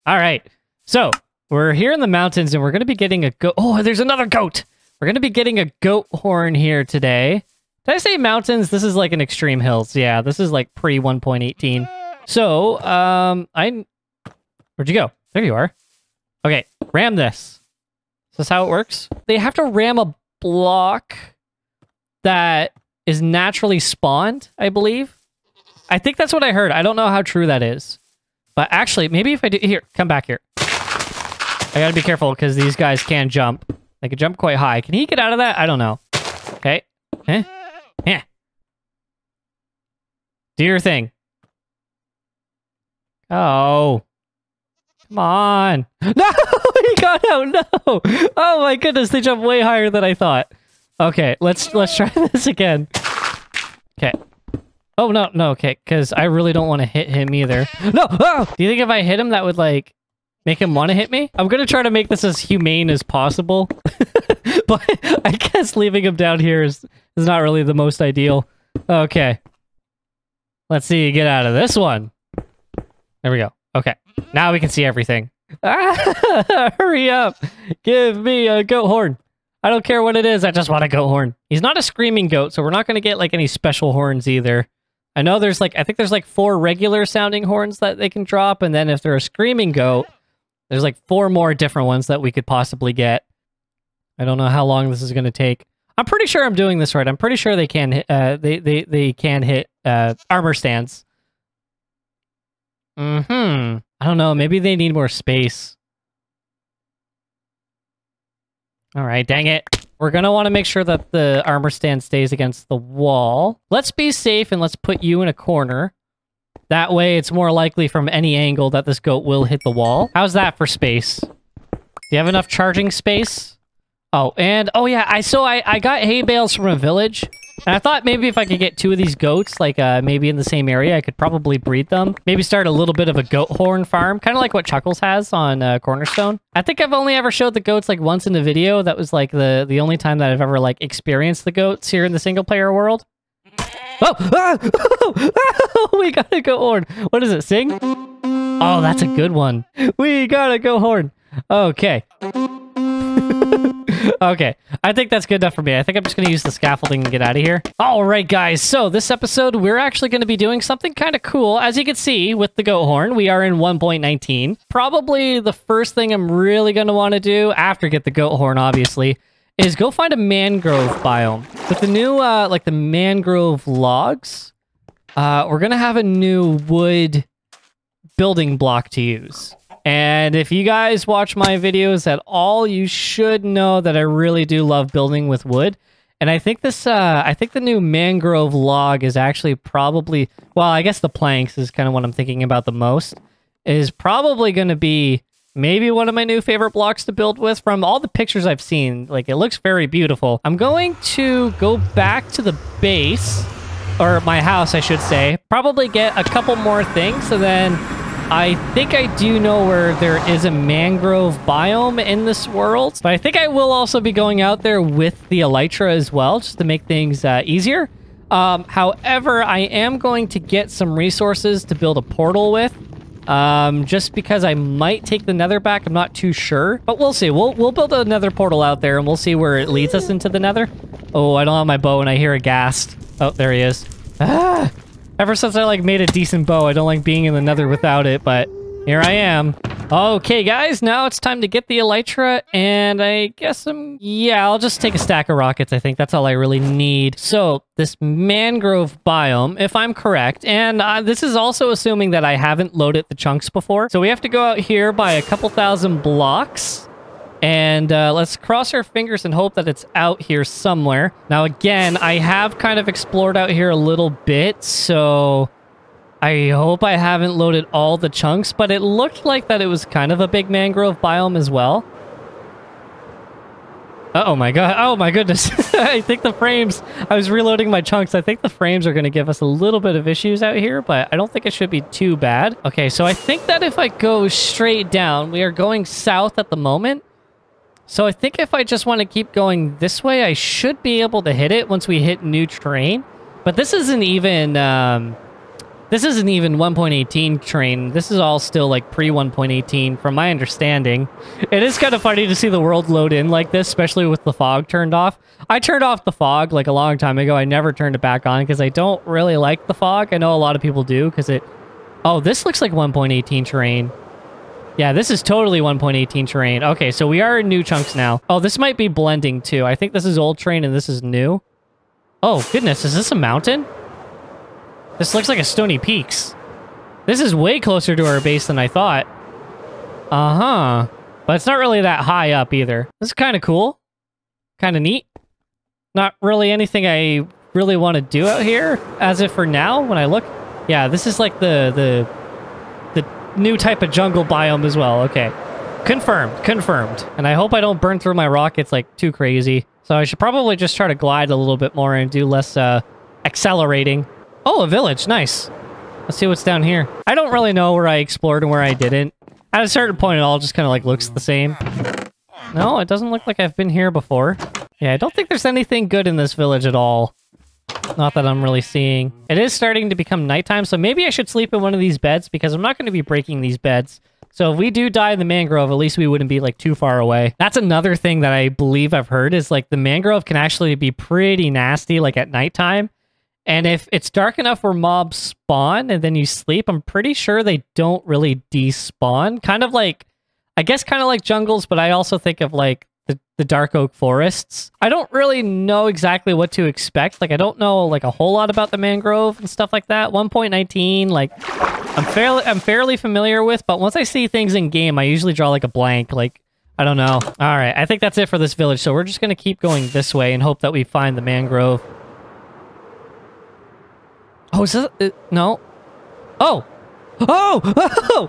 All right. So we're here in the mountains and we're going to be getting a goat. Oh, there's another goat. We're going to be getting a goat horn here today. Did I say mountains? This is like an extreme hills. Yeah, this is like pre 1.18. So, where'd you go? There you are. Okay, ram this. Is this how it works? They have to ram a block that is naturally spawned, I believe. I think that's what I heard. I don't know how true that is. But actually, maybe if I do... Here, come back here. I gotta be careful because these guys can jump. They can jump quite high. Can he get out of that? I don't know. Okay. Eh? Yeah. Do your thing. Oh. Come on. No! He got out! No! Oh my goodness, they jumped way higher than I thought. Okay, let's try this again. Okay. Oh, no, okay, because I really don't want to hit him either. No! Oh! Do you think if I hit him, that would, like, make him want to hit me? I'm going to try to make this as humane as possible. But I guess leaving him down here is not really the most ideal. Okay. Let's see you get out of this one. There we go. Okay. Now we can see everything. Ah, hurry up. Give me a goat horn. I don't care what it is. I just want a goat horn. He's not a screaming goat, so we're not going to get like any special horns either. I know there's like, I think there's like 4 regular sounding horns that they can drop. And then if they're a screaming goat, there's like 4 more different ones that we could possibly get. I don't know how long this is going to take. I'm pretty sure I'm doing this right. I'm pretty sure they can hit, they can hit armor stands. I don't know. Maybe they need more space. All right, dang it. We're going to want to make sure that the armor stand stays against the wall. Let's be safe and let's put you in a corner. That way it's more likely from any angle that this goat will hit the wall. How's that for space? Do you have enough charging space? Oh, and oh yeah, I got hay bales from a village. And I thought maybe if I could get 2 of these goats, like maybe in the same area, I could probably breed them. Maybe start a little bit of a goat horn farm, kind of like what Chuckles has on Cornerstone. I think I've only ever showed the goats like once in a video. That was like the only time that I've ever like experienced the goats here in the single player world. Oh, we got a goat horn. What does it sing? Oh, that's a good one. We got a goat horn. Okay. Okay, I think that's good enough for me. I think I'm just going to use the scaffolding and get out of here. All right, guys. So this episode, we're actually going to be doing something kind of cool. As you can see with the goat horn, we are in 1.19. Probably the first thing I'm really going to want to do after get the goat horn, obviously, is go find a mangrove biome. With the new, like the mangrove logs, we're going to have a new wood building block to use. And if you guys watch my videos at all, you should know that I really do love building with wood. And I think this, I think the new mangrove log is actually probably, well, I guess the planks is kind of what I'm thinking about the most, is probably going to be maybe one of my new favorite blocks to build with from all the pictures I've seen. Like, it looks very beautiful. I'm going to go back to the base, or my house, I should say, probably get a couple more things, and then I think I do know where there is a mangrove biome in this world, but I think I will also be going out there with the elytra as well, just to make things easier. However, I am going to get some resources to build a portal with, just because I might take the nether back. I'm not too sure, but we'll see. We'll build a nether portal out there, and we'll see where it leads us into the nether. Oh, I don't have my bow, and I hear a ghast. Oh, there he is. Ah! Ever since I, like, made a decent bow, I don't like being in the nether without it, but here I am. Okay, guys, now it's time to get the elytra, and I guess yeah, I'll just take a stack of rockets. I think that's all I really need. So, this mangrove biome, if I'm correct, and this is also assuming that I haven't loaded the chunks before. So we have to go out here by a couple thousand blocks. And let's cross our fingers and hope that it's out here somewhere. Now, again, I have kind of explored out here a little bit, so I hope I haven't loaded all the chunks, but it looked like that it was kind of a big mangrove biome as well. Oh my god. Oh my goodness. I think the frames, I was reloading my chunks. I think the frames are going to give us a little bit of issues out here, but I don't think it should be too bad. Okay, so I think that if I go straight down, we are going south at the moment. So I think if I just want to keep going this way, I should be able to hit it once we hit new terrain. But this isn't even, This isn't even 1.18 terrain. This is all still like pre 1.18 from my understanding. It is kind of funny to see the world load in like this, especially with the fog turned off. I turned off the fog like a long time ago. I never turned it back on because I don't really like the fog. I know a lot of people do because it... Oh, this looks like 1.18 terrain. Yeah, this is totally 1.18 terrain. Okay, so we are in new chunks now. Oh, this might be blending too. I think this is old terrain and this is new. Oh, goodness. Is this a mountain? This looks like a Stony Peaks. This is way closer to our base than I thought. Uh-huh. But it's not really that high up either. This is kind of cool. Kind of neat. Not really anything I really want to do out here, as if for now, when I look. Yeah, this is like the new type of jungle biome as well. Okay. Confirmed. Confirmed. And I hope I don't burn through my rockets like too crazy. So I should probably just try to glide a little bit more and do less accelerating. Oh, a village. Nice. Let's see what's down here. I don't really know where I explored and where I didn't. At a certain point, it all just kind of like looks the same. No, it doesn't look like I've been here before. Yeah, I don't think there's anything good in this village at all. Not that I'm really seeing. It is starting to become nighttime, so maybe I should sleep in one of these beds because I'm not going to be breaking these beds. So if we do die in the mangrove, at least we wouldn't be like too far away. That's another thing that I believe I've heard is like the mangrove can actually be pretty nasty like at nighttime. And if it's dark enough where mobs spawn and then you sleep, I'm pretty sure they don't really despawn. Kind of like, I guess kind of like jungles, but I also think of like the dark oak forests. I don't really know exactly what to expect. Like, I don't know like a whole lot about the mangrove and stuff like that. 1.19, like I'm fairly familiar with, but once I see things in game, I usually draw like a blank. Like, I don't know. All right, I think that's it for this village. So we're just going to keep going this way and hope that we find the mangrove. Oh, is this... no. Oh! Oh! Oh!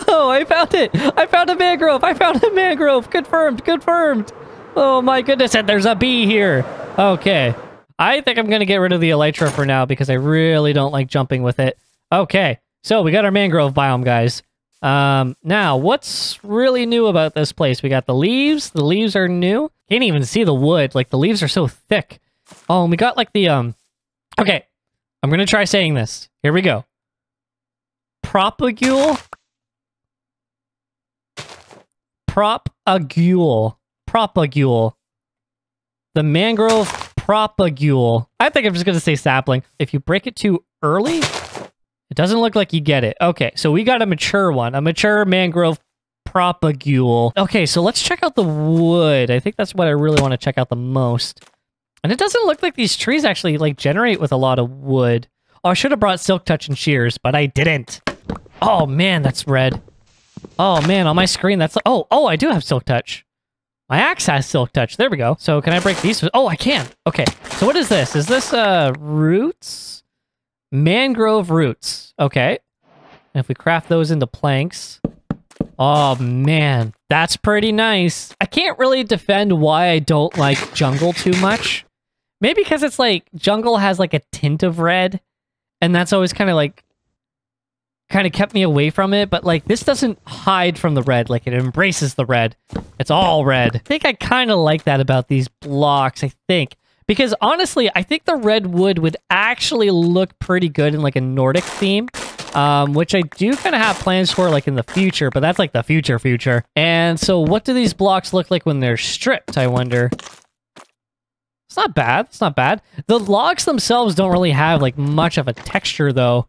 Oh! I found it! I found a mangrove! I found a mangrove! Confirmed! Confirmed! Oh my goodness, and there's a bee here! Okay. I think I'm gonna get rid of the elytra for now because I really don't like jumping with it. Okay. So, we got our mangrove biome, guys. Now, what's really new about this place? We got the leaves. The leaves are new. Can't even see the wood. Like, the leaves are so thick. Oh, and we got, like, the, okay. I'm gonna try saying this. Here we go. Propagule. Propagule. Propagule. The mangrove propagule. I think I'm just gonna say sapling. If you break it too early, it doesn't look like you get it. Okay, so we got a mature one. A mature mangrove propagule. Okay, so let's check out the wood. I think that's what I really want to check out the most. And it doesn't look like these trees actually, like, generate with a lot of wood. Oh, I should have brought Silk Touch and shears, but I didn't. Oh, man, that's red. Oh, man, on my screen, that's... Oh, I do have Silk Touch. My axe has Silk Touch. There we go. So, can I break these? Oh, I can. Okay, so what is this? Is this, roots? Mangrove roots. Okay. And if we craft those into planks... Oh, man, that's pretty nice. I can't really defend why I don't like jungle too much. Maybe because it's like, jungle has like a tint of red, and that's always kind of kept me away from it, but like, this doesn't hide from the red, like it embraces the red. It's all red. I think I kind of like that about these blocks, I think. Because honestly, I think the red wood would actually look pretty good in like a Nordic theme. Which I do kind of have plans for like in the future, but that's like the future. And so what do these blocks look like when they're stripped, I wonder? It's not bad. It's not bad. The logs themselves don't really have like much of a texture though.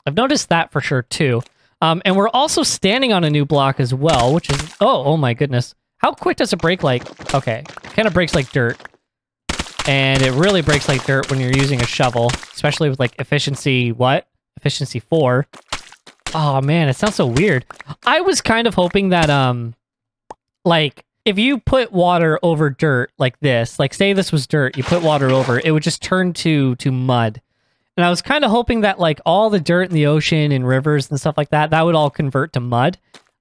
I've noticed that for sure too. And we're also standing on a new block as well, which is, oh my goodness. How quick does it break like, okay, it kind of breaks like dirt. And it really breaks like dirt when you're using a shovel, especially with like efficiency, what? Efficiency 4. Oh man, it sounds so weird. I was kind of hoping that, like, if you put water over dirt like this, like say this was dirt, you put water over, it would just turn to mud. And I was kind of hoping that like all the dirt in the ocean and rivers and stuff like that, that would all convert to mud.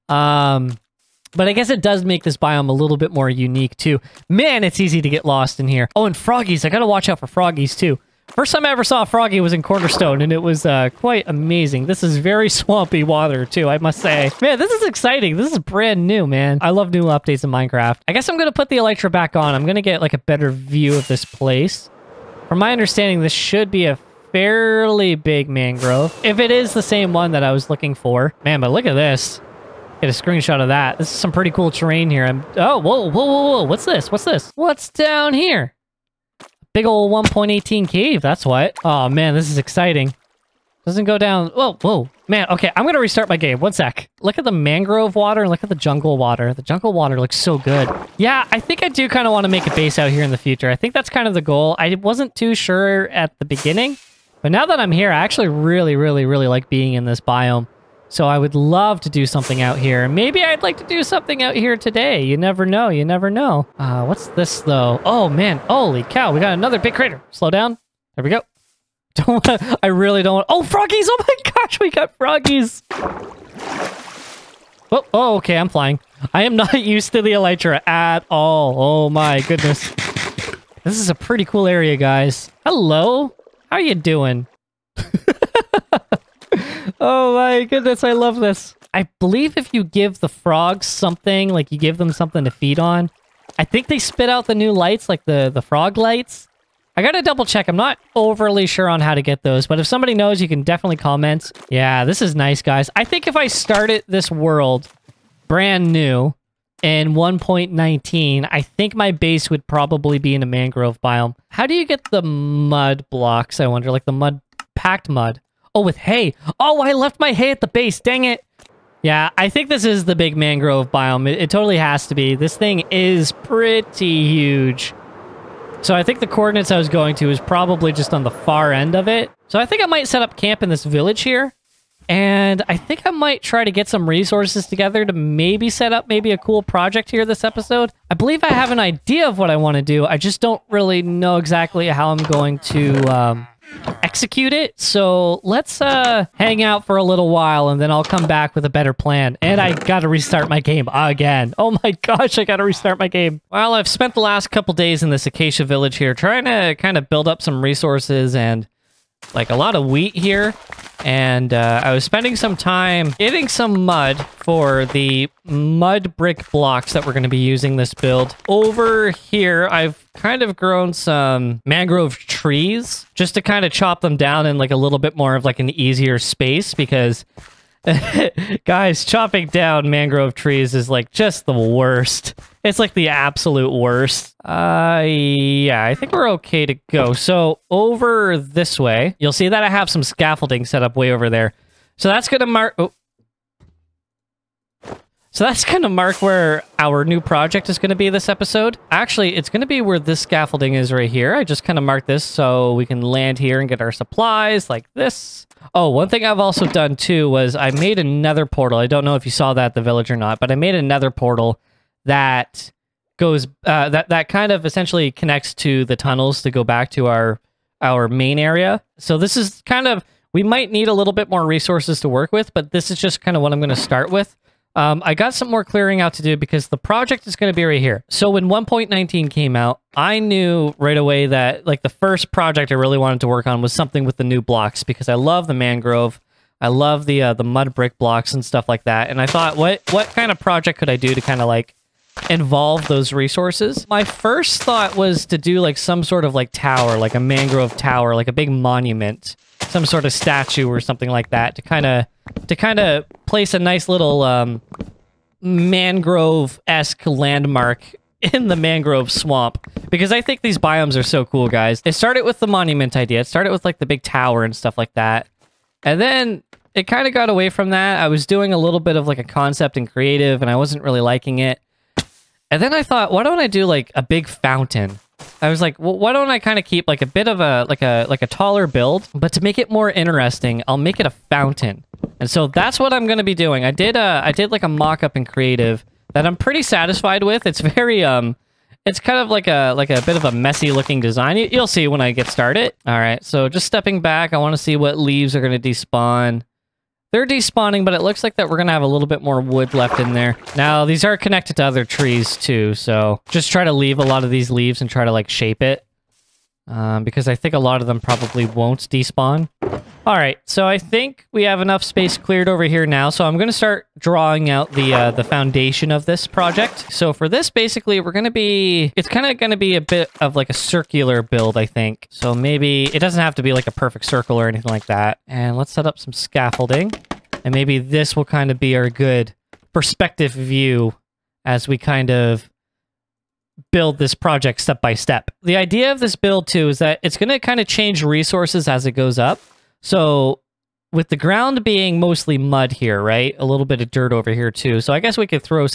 But I guess it does make this biome a little bit more unique too. Man, it's easy to get lost in here. Oh, and froggies. I gotta watch out for froggies too. First time I ever saw a froggy was in Cornerstone, and it was quite amazing. This is very swampy water, too, I must say. Man, this is exciting. This is brand new, man. I love new updates in Minecraft. I guess I'm going to put the elytra back on. I'm going to get, like, a better view of this place. From my understanding, this should be a fairly big mangrove. If it is the same one that I was looking for. Man, but look at this. Get a screenshot of that. This is some pretty cool terrain here. Oh, whoa, whoa, whoa, whoa. What's this? What's this? What's down here? Big old 1.18 cave, that's what. Oh, man, this is exciting. Doesn't go down. Whoa, whoa. Man, okay, I'm going to restart my game. One sec. Look at the mangrove water and look at the jungle water. The jungle water looks so good. Yeah, I think I do kind of want to make a base out here in the future. I think that's kind of the goal. I wasn't too sure at the beginning, but now that I'm here, I actually really, really, really like being in this biome. So I would love to do something out here. Maybe I'd like to do something out here today. You never know. You never know. What's this, though? Oh, man. Holy cow. We got another big crater. Slow down. There we go. I really don't want... Oh, froggies! Oh, my gosh. We got froggies. Oh, okay. I'm flying. I am not used to the elytra at all. Oh, my goodness. This is a pretty cool area, guys. Hello. How you doing? Oh my goodness, I love this. I believe if you give the frogs something, like you give them something to feed on, I think they spit out the new lights, like the frog lights. I gotta double check. I'm not overly sure on how to get those, but if somebody knows, you can definitely comment. Yeah, this is nice, guys. I think if I started this world brand new in 1.19, I think my base would probably be in a mangrove biome. How do you get the mud blocks, I wonder? Like the mud, packed mud. Oh, with hay. Oh, I left my hay at the base. Dang it. Yeah, I think this is the big mangrove biome. It totally has to be. This thing is pretty huge. So I think the coordinates I was going to is probably just on the far end of it. So I think I might set up camp in this village here. And I think I might try to get some resources together to maybe set up maybe a cool project here this episode. I believe I have an idea of what I want to do. I just don't really know exactly how I'm going to... execute it. So let's hang out for a little while and then I'll come back with a better plan. And I gotta restart my game again. Oh my gosh, I gotta restart my game. Well, I've spent the last couple days in this acacia village here trying to kind of build up some resources and like a lot of wheat here. And I was spending some time getting some mud for the mud brick blocks that we're going to be using this build. Over here, I've kind of grown some mangrove trees just to kind of chop them down in like a little bit more of like an easier space because guys, chopping down mangrove trees is like just the worst. It's like the absolute worst. Yeah, I think we're okay to go. So over this way, you'll see that I have some scaffolding set up way over there. So that's going to mark... Oh. So that's going to mark where our new project is going to be this episode. Actually, it's going to be where this scaffolding is right here. I just kind of marked this so we can land here and get our supplies like this. Oh, one thing I've also done too was I made another portal. I don't know if you saw that at the village or not, but I made another portal that goes that kind of essentially connects to the tunnels to go back to our main area. So this is kind of, we might need a little bit more resources to work with, but this is just kind of what I'm going to start with. I got some more clearing out to do because the project is going to be right here. So when 1.19 came out, I knew right away that like the first project I really wanted to work on was something with the new blocks because I love the mangrove. I love the mud brick blocks and stuff like that. And I thought, what kind of project could I do to kind of like involve those resources? My first thought was to do like some sort of like tower, like a mangrove tower, like a big monument, some sort of statue or something like that to kind of place a nice little mangrove-esque landmark in the mangrove swamp because I think these biomes are so cool, guys. It started with the monument idea. It started with like the big tower and stuff like that. And then it kind of got away from that. I was doing a little bit of like a concept and creative and I wasn't really liking it. And then I thought, why don't I do like a big fountain? I was like, well, why don't I kind of keep like a bit of a like a taller build, but to make it more interesting, I'll make it a fountain. And so that's what I'm going to be doing. I did like a mock-up in creative that I'm pretty satisfied with. It's very it's kind of like a bit of a messy looking design. You'll see when I get started. All right, so just stepping back, I want to see what leaves are going to despawn. They're despawning, but it looks like that we're going to have a little bit more wood left in there. Now, these are connected to other trees too, so just try to leave a lot of these leaves and try to like shape it. because I think a lot of them probably won't despawn. All right, so I think we have enough space cleared over here now, so I'm going to start drawing out the foundation of this project. So for this, basically, it's kind of going to be a bit of like a circular build, I think. So maybe it doesn't have to be like a perfect circle or anything like that. And let's set up some scaffolding, and maybe this will kind of be our good perspective view as we kind of build this project step by step. The idea of this build, too, is that it's going to kind of change resources as it goes up. So with the ground being mostly mud here, right? A little bit of dirt over here too. So I guess we could throw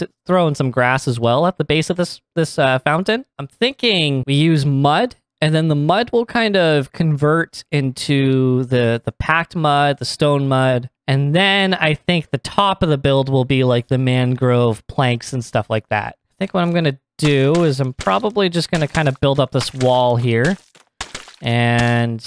in some grass as well at the base of this fountain. I'm thinking we use mud, and then the mud will kind of convert into the packed mud, the stone mud. And then I think the top of the build will be like the mangrove planks and stuff like that. I think what I'm going to do is I'm probably just going to kind of build up this wall here. And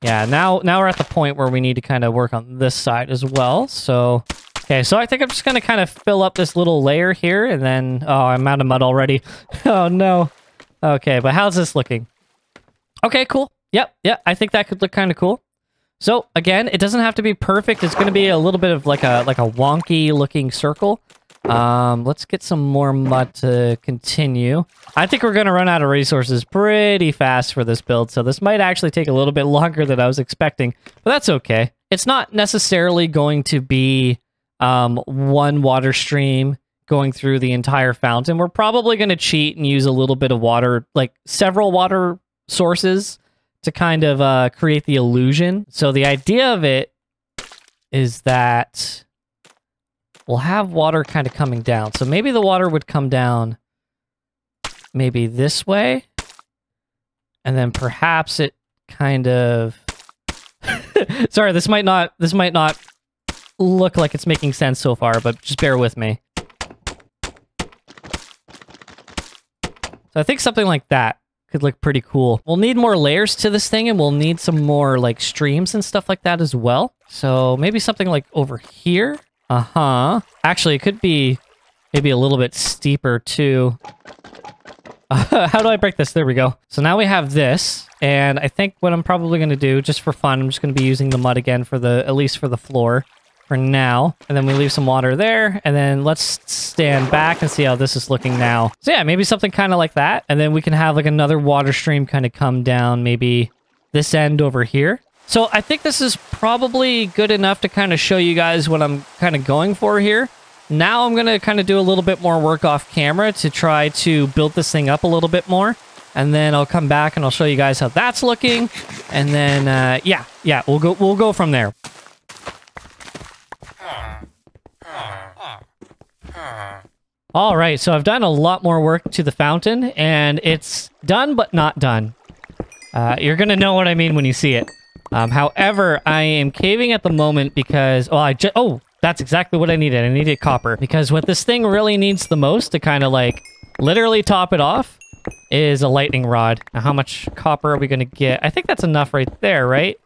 yeah, now we're at the point where we need to kind of work on this side as well. So, okay, so I think I'm just going to kind of fill up this little layer here, and then, oh, I'm out of mud already. Oh, no. Okay, but how's this looking? Okay, cool. Yep, I think that could look kind of cool. So, again, it doesn't have to be perfect. It's going to be a little bit of like a wonky looking circle. Let's get some more mud to continue. I think we're going to run out of resources pretty fast for this build, so this might actually take a little bit longer than I was expecting, but that's okay. It's not necessarily going to be one water stream going through the entire fountain. We're probably going to cheat and use a little bit of water, like several water sources to kind of create the illusion. So the idea of it is that we'll have water kind of coming down. So maybe the water would come down maybe this way. And then perhaps it kind of... Sorry, this might not look like it's making sense so far, but just bear with me. So I think something like that could look pretty cool. We'll need more layers to this thing, and we'll need some more like streams and stuff like that as well. So maybe something like over here. Actually, it could be maybe a little bit steeper too. How do I break this? There we go. So now we have this, and I think what I'm probably going to do, just for fun, I'm just going to be using the mud again for at least for the floor for now. And then we leave some water there, and then let's stand back and see how this is looking now. So yeah, maybe something kind of like that. And then we can have like another water stream kind of come down, maybe this end over here. So I think this is probably good enough to kind of show you guys what I'm kind of going for here. Now I'm going to kind of do a little bit more work off camera to try to build this thing up a little bit more. And then I'll come back and I'll show you guys how that's looking. And then, yeah, we'll go from there. All right, so I've done a lot more work to the fountain, and it's done but not done. You're going to know what I mean when you see it. However, I am caving at the moment because, oh, that's exactly what I needed. I needed copper, because what this thing really needs the most to kind of like literally top it off is a lightning rod. Now, how much copper are we going to get? I think that's enough right there, right?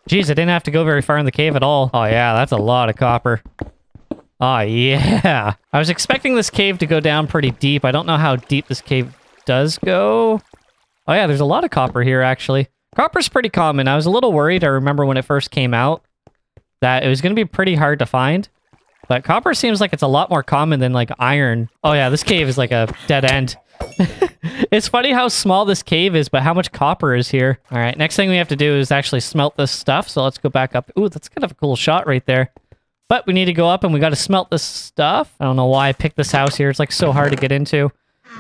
Jeez, I didn't have to go very far in the cave at all. Oh yeah, that's a lot of copper. Oh yeah. I was expecting this cave to go down pretty deep. I don't know how deep this cave does go. Oh yeah, there's a lot of copper here, actually. Copper's pretty common. I was a little worried. I remember when it first came out that it was going to be pretty hard to find. But copper seems like it's a lot more common than, like, iron. Oh yeah, this cave is like a dead end. It's funny how small this cave is, but how much copper is here. All right, next thing we have to do is actually smelt this stuff. So let's go back up. Ooh, that's kind of a cool shot right there. But we need to go up and we got to smelt this stuff. I don't know why I picked this house here. It's like so hard to get into.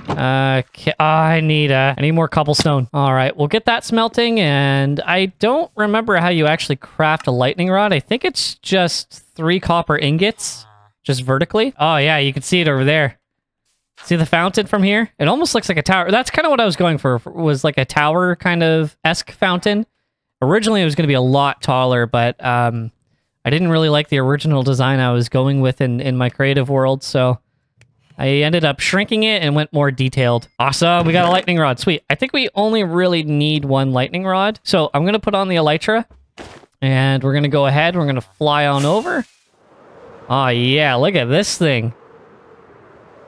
Okay. I need more cobblestone. All right, we'll get that smelting. And I don't remember how you actually craft a lightning rod. I think it's just 3 copper ingots, just vertically. Oh yeah, you can see it over there. See the fountain from here? It almost looks like a tower. That's kind of what I was going for, was like a tower kind of esque fountain. Originally, it was going to be a lot taller, but I didn't really like the original design I was going with in my creative world, so I ended up shrinking it and went more detailed. Awesome, we got a lightning rod. Sweet. I think we only really need 1 lightning rod. So I'm going to put on the elytra, and we're going to go ahead. We're going to fly on over. Oh yeah, look at this thing.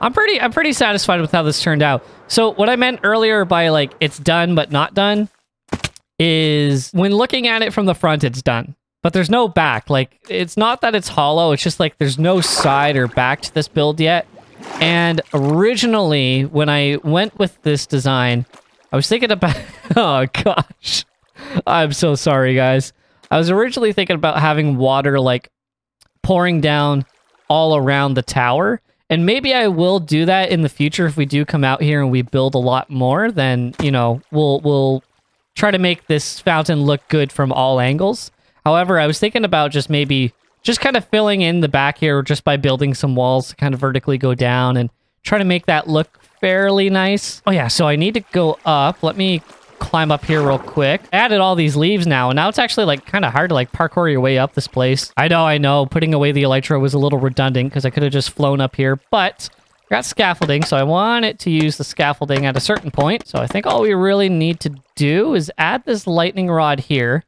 I'm pretty satisfied with how this turned out. So what I meant earlier by like it's done but not done, is when looking at it from the front, it's done. But there's no back. Like, it's not that it's hollow. It's just like there's no side or back to this build yet. And originally, when I went with this design, I was thinking about... Oh, gosh. I'm so sorry, guys. I was originally thinking about having water, like, pouring down all around the tower. And maybe I will do that in the future if we do come out here and we build a lot more. Then, you know, we'll try to make this fountain look good from all angles. However, I was thinking about just maybe just kind of filling in the back here just by building some walls to kind of vertically go down and try to make that look fairly nice. Oh yeah, so I need to go up. Let me climb up here real quick. I added all these leaves now, and now it's actually like kind of hard to like parkour your way up this place. I know. Putting away the elytra was a little redundant because I could have just flown up here, but I got scaffolding, so I want it to use the scaffolding at a certain point. So I think all we really need to do is add this lightning rod here.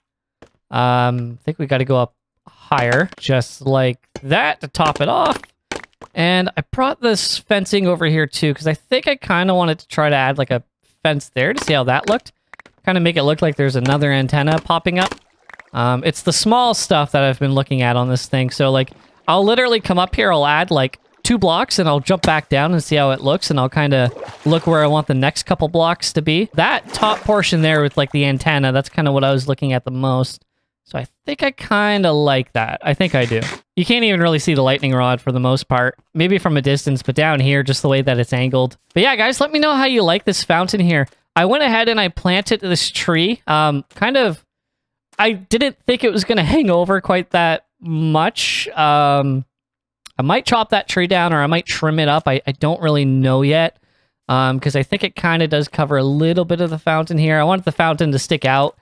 I think we got to go up higher, just like that to top it off. And I brought this fencing over here too, because I think I kind of wanted to try to add like a fence there to see how that looked. Kind of make it look like there's another antenna popping up. It's the small stuff that I've been looking at on this thing. So like, I'll literally come up here, I'll add like 2 blocks and I'll jump back down and see how it looks. And I'll kind of look where I want the next couple blocks to be. That top portion there with like the antenna, that's kind of what I was looking at the most. So I think I kind of like that. I think I do. You can't even really see the lightning rod for the most part. Maybe from a distance, but down here, just the way that it's angled. But yeah, guys, let me know how you like this fountain here. I went ahead and I planted this tree. I didn't think it was going to hang over quite that much. I might chop that tree down or I might trim it up. I don't really know yet. Because I think it kind of does cover a little bit of the fountain here. I wanted the fountain to stick out.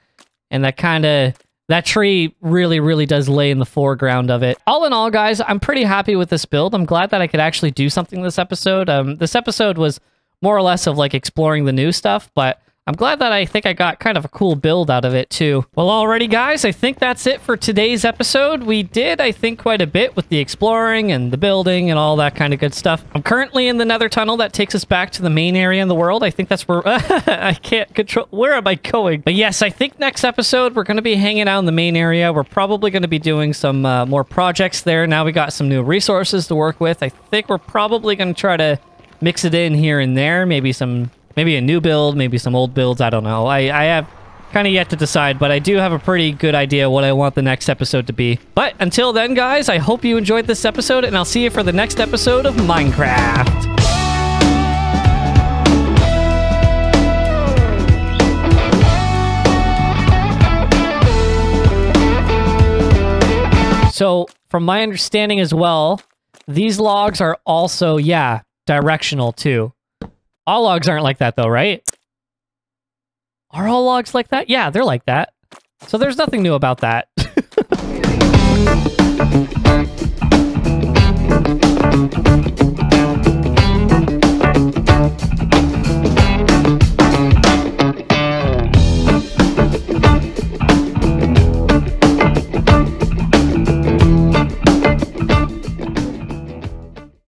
And that tree really, really does lay in the foreground of it. All in all, guys, I'm pretty happy with this build. I'm glad that I could actually do something this episode. This episode was more or less of like exploring the new stuff, but I'm glad that I think I got kind of a cool build out of it too. Well, alrighty guys, I think that's it for today's episode. We did, I think, quite a bit with the exploring and the building and all that kind of good stuff. I'm currently in the nether tunnel that takes us back to the main area in the world. I think that's where I can't control. Where am I going? But yes, I think next episode we're going to be hanging out in the main area. We're probably going to be doing some more projects there. Now we got some new resources to work with. I think we're probably going to try to mix it in here and there. Maybe a new build, maybe some old builds. I don't know. I have kind of yet to decide, but I do have a pretty good idea what I want the next episode to be. But until then, guys, I hope you enjoyed this episode, and I'll see you for the next episode of Minecraft. So, from my understanding as well, these logs are also, yeah, directional too. All logs aren't like that though, right? Are all logs like that? Yeah, they're like that. So there's nothing new about that.